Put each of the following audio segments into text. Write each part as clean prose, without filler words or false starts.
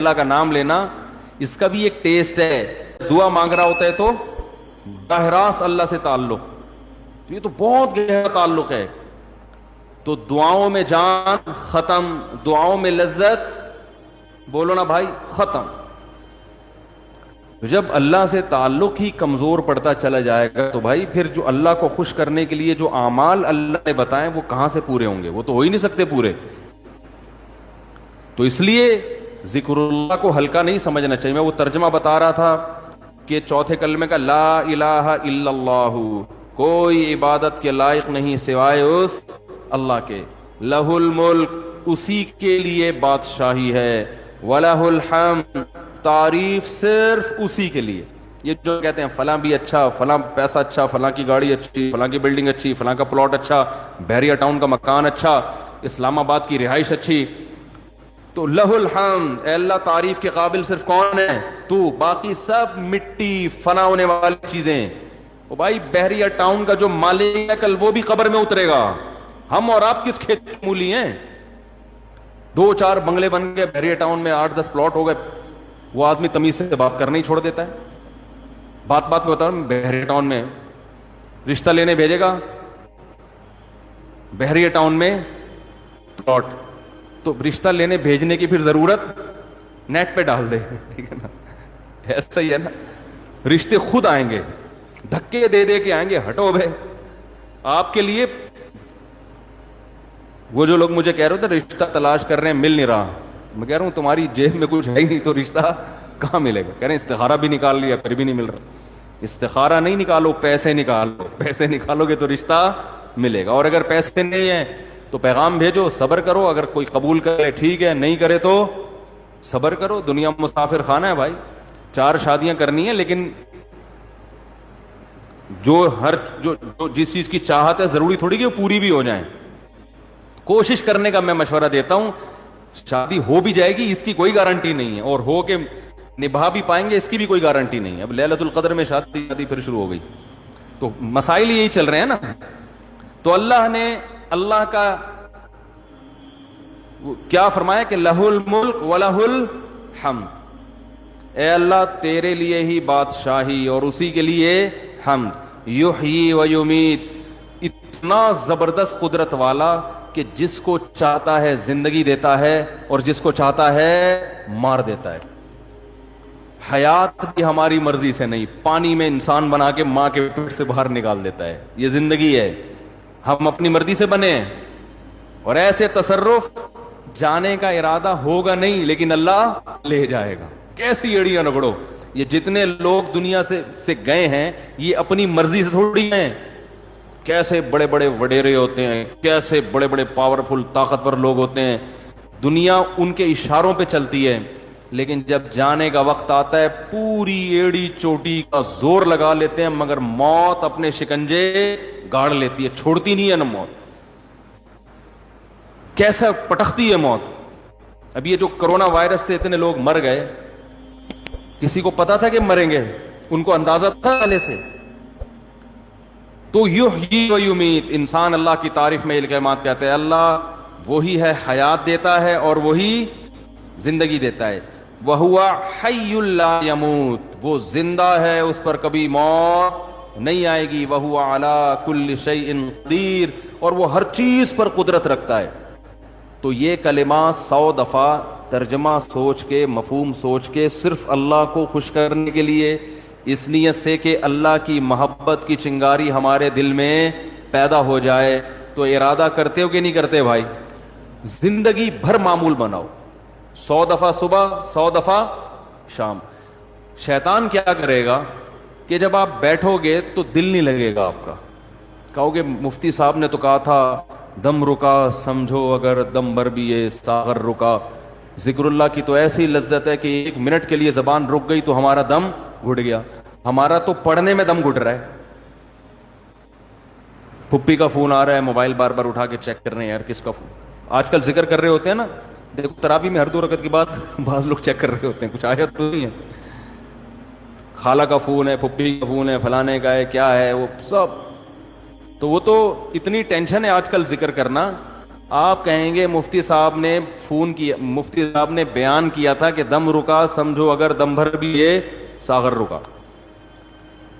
اللہ کا نام لینا اس کا بھی ایک ٹیسٹ ہے. دعا مانگ رہا ہوتا ہے تو براہ راست اللہ سے تعلق, یہ تو بہت گہرا تعلق ہے. تو دعاؤں میں جان ختم, دعاؤں میں لذت, بولو نا بھائی, ختم. جب اللہ سے تعلق ہی کمزور پڑتا چلا جائے گا تو بھائی پھر جو اللہ کو خوش کرنے کے لیے جو اعمال اللہ نے بتائے وہ کہاں سے پورے ہوں گے؟ وہ تو ہو ہی نہیں سکتے پورے. تو اس لیے ذکر اللہ کو ہلکا نہیں سمجھنا چاہیے. میں وہ ترجمہ بتا رہا تھا کہ چوتھے کلمے کا لا الہ الا اللہ, کوئی عبادت کے لائق نہیں سوائے اس اللہ کے. لہ الملک, اسی کے لیے بادشاہی ہے. ولہ الحمد, تعریف صرف اسی کے لیے. یہ جو کہتے ہیں فلاں بھی اچھا, فلاں پیسہ اچھا, فلاں کی گاڑی اچھی, فلاں کی بلڈنگ اچھی, فلاں کا پلاٹ اچھا, بحریہ ٹاؤن کا مکان اچھا, اسلام آباد کی رہائش اچھی, تو لہ الحمد, اے اللہ تعریف کے قابل صرف کون ہے؟ تو. باقی سب مٹی, فنا ہونے والی چیزیں. او بھائی بحریہ ٹاؤن کا جو مالک ہے کل وہ بھی قبر میں اترے گا. ہم اور آپ کس کھیت کی مولی ہیں؟ 2-4 بنگلے بن گئے بحریہ ٹاؤن میں, 8-10 پلاٹ ہو گئے, وہ آدمی تمیز سے بات کرنا ہی چھوڑ دیتا ہے. بات میں بتا رہا ہوں, بحریہ ٹاؤن میں رشتہ لینے بھیجے گا, بحریہ ٹاؤن میں پلاٹ, تو رشتہ لینے بھیجنے کی پھر ضرورت نیٹ پہ ڈال دے, ٹھیک ہے نا؟ ایسا ہی ہے نا, رشتے خود آئیں گے, دھکے دے دے کے آئیں گے. ہٹو بھائی, آپ کے لیے وہ جو لوگ مجھے کہہ رہے تھے رشتہ تلاش کر رہے ہیں مل نہیں رہا, میں کہہ رہا ہوں تمہاری جیب میں کچھ ہے ہی نہیں تو رشتہ کہاں ملے گا؟ کہہ رہے ہیں استخارہ بھی نکال لیا پھر بھی نہیں مل رہا. استخارہ نہیں نکالو, پیسے نکالو, پیسے نکالو گے تو رشتہ ملے گا. اور اگر پیسے نہیں ہیں تو پیغام بھیجو, صبر کرو, اگر کوئی قبول کرے ٹھیک ہے, نہیں کرے تو صبر کرو. دنیا مسافر خانہ ہے بھائی, 4 شادیاں کرنی ہیں, لیکن جو جس چیز کی چاہت ہے ضروری تھوڑی کہ وہ پوری بھی ہو جائیں. کوشش کرنے کا میں مشورہ دیتا ہوں. شادی ہو بھی جائے گی اس کی کوئی گارنٹی نہیں ہے, اور ہو کے نبھا بھی پائیں گے اس کی بھی کوئی گارنٹی نہیں ہے. اب لیلۃ القدر میں شادی پھر شروع ہو گئی, تو مسائل یہی چل رہے ہیں نا. تو اللہ نے اللہ کا کیا فرمایا کہ لہ الملک ولہ الحمد, اے اللہ تیرے لیے ہی بادشاہی اور اسی کے لیے حمد. یحیی و یمیت, اتنا زبردست قدرت والا کہ جس کو چاہتا ہے زندگی دیتا ہے اور جس کو چاہتا ہے مار دیتا ہے. حیات بھی ہماری مرضی سے نہیں, پانی میں انسان بنا کے ماں کے پیٹ سے باہر نکال دیتا ہے. یہ زندگی ہے, ہم اپنی مرضی سے بنے ہیں. اور ایسے تصرف جانے کا ارادہ ہوگا نہیں, لیکن اللہ لے جائے گا. کیسی ایڑیاں رگڑو, یہ جتنے لوگ دنیا سے گئے ہیں یہ اپنی مرضی سے تھوڑی ہیں. کیسے بڑے بڑے وڈیرے ہوتے ہیں, کیسے بڑے بڑے پاورفل طاقتور لوگ ہوتے ہیں, دنیا ان کے اشاروں پہ چلتی ہے. لیکن جب جانے کا وقت آتا ہے پوری ایڑی چوٹی کا زور لگا لیتے ہیں, مگر موت اپنے شکنجے گاڑ لیتی ہے, چھوڑتی نہیں ہے نا موت. کیسا پٹختی ہے موت. اب یہ جو کرونا وائرس سے اتنے لوگ مر گئے, کسی کو پتا تھا کہ مریں گے؟ ان کو اندازہ تھا پہلے سے؟ تو یحیی و یمیت, انسان اللہ کی تعریف میں یہ کلمات کہتے ہیں. اللہ وہی ہے حیات دیتا ہے اور وہی زندگی دیتا ہے. وَهُوَ حَيٌّ لَا يَمُوتُ, وہ زندہ ہے, اس پر کبھی موت نہیں آئے گی. وَهُوَ عَلَى كُلِّ شَيْءٍ قَدِيرٌ, اور وہ ہر چیز پر قدرت رکھتا ہے. تو یہ کلمات 100 دفعہ ترجمہ سوچ کے, مفہوم سوچ کے, صرف اللہ کو خوش کرنے کے لیے, اس نیت سے کہ اللہ کی محبت کی چنگاری ہمارے دل میں پیدا ہو جائے. تو ارادہ کرتے ہو کہ نہیں کرتے بھائی؟ زندگی بھر معمول بناؤ, 100 دفعہ صبح, 100 دفعہ شام. شیطان کیا کرے گا کہ جب آپ بیٹھو گے تو دل نہیں لگے گا آپ کا. کہو گے مفتی صاحب نے تو کہا تھا دم رکا سمجھو اگر دم بھر بھی یہ ساغر رکا. ذکر اللہ کی تو ایسی لذت ہے کہ 1 منٹ کے لیے زبان رک گئی تو ہمارا دم گھٹ گیا. ہمارا تو پڑھنے میں دم گھٹ رہا ہے. پھپھی کا فون آ رہا ہے, موبائل بار بار اٹھا کے چیک کر رہے ہیں, یار کس کا فون. آج کل ذکر کر رہے ہوتے ہیں نا, دیکھو تراوی میں ہر 2 رکعت کے بعد بعض لوگ چیک کر رہے ہوتے ہیں, کچھ آیت تو نہیں ہے. خالہ کا فون ہے, پھپھی کا فون ہے, فلانے کا ہے, کیا ہے وہ سب. تو وہ تو اتنی ٹینشن ہے آج کل ذکر کرنا آپ کہیں گے مفتی صاحب نے فون کیا، مفتی صاحب نے بیان کیا تھا کہ دم رکا، سمجھو اگر دم بھر بھی یہ ساغر رکا،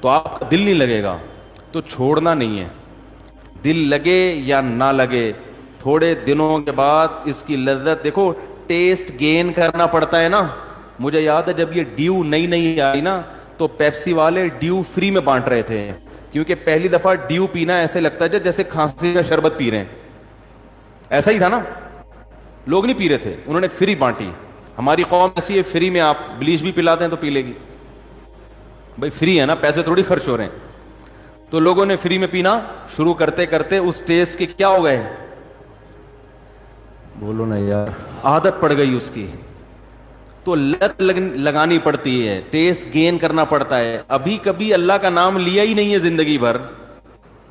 تو آپ کا دل نہیں لگے گا. تو چھوڑنا نہیں ہے، دل لگے یا نہ لگے، تھوڑے دنوں کے بعد اس کی لذت دیکھو، ٹیسٹ گین کرنا پڑتا ہے نا. مجھے یاد ہے جب یہ ڈیو نئی نئی آئی نا تو پیپسی والے ڈیو فری میں بانٹ رہے تھے، کیونکہ پہلی دفعہ ڈیو پینا ایسے لگتا ہے جیسے کھانسی کا شربت پی رہے ہیں. ایسا ہی تھا نا، لوگ نہیں پی رہے تھے، انہوں نے فری بانٹی. ہماری قوم ایسی ہے، فری میں آپ بلیچ بھی پلاتے ہیں تو پی لے گی، بھائی فری ہے نا، پیسے تھوڑی خرچ ہو رہے ہیں. تو لوگوں نے فری میں پینا شروع کرتے کرتے اس ٹیسٹ کے کیا ہو گئے، بولو نا یار، عادت پڑ گئی اس کی. تو لت لگانی پڑتی ہے، ٹیسٹ گین کرنا پڑتا ہے. ابھی کبھی اللہ کا نام لیا ہی نہیں ہے زندگی بھر،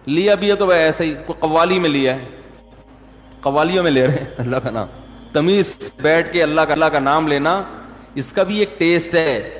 لیا بھی ہے تو ایسے ہی کوئی قوالی میں لیا ہے، قوالیوں میں لے رہے ہیں اللہ کا نام. تمیز بیٹھ کے اللہ کا نام لینا، اس کا بھی ایک ٹیسٹ ہے.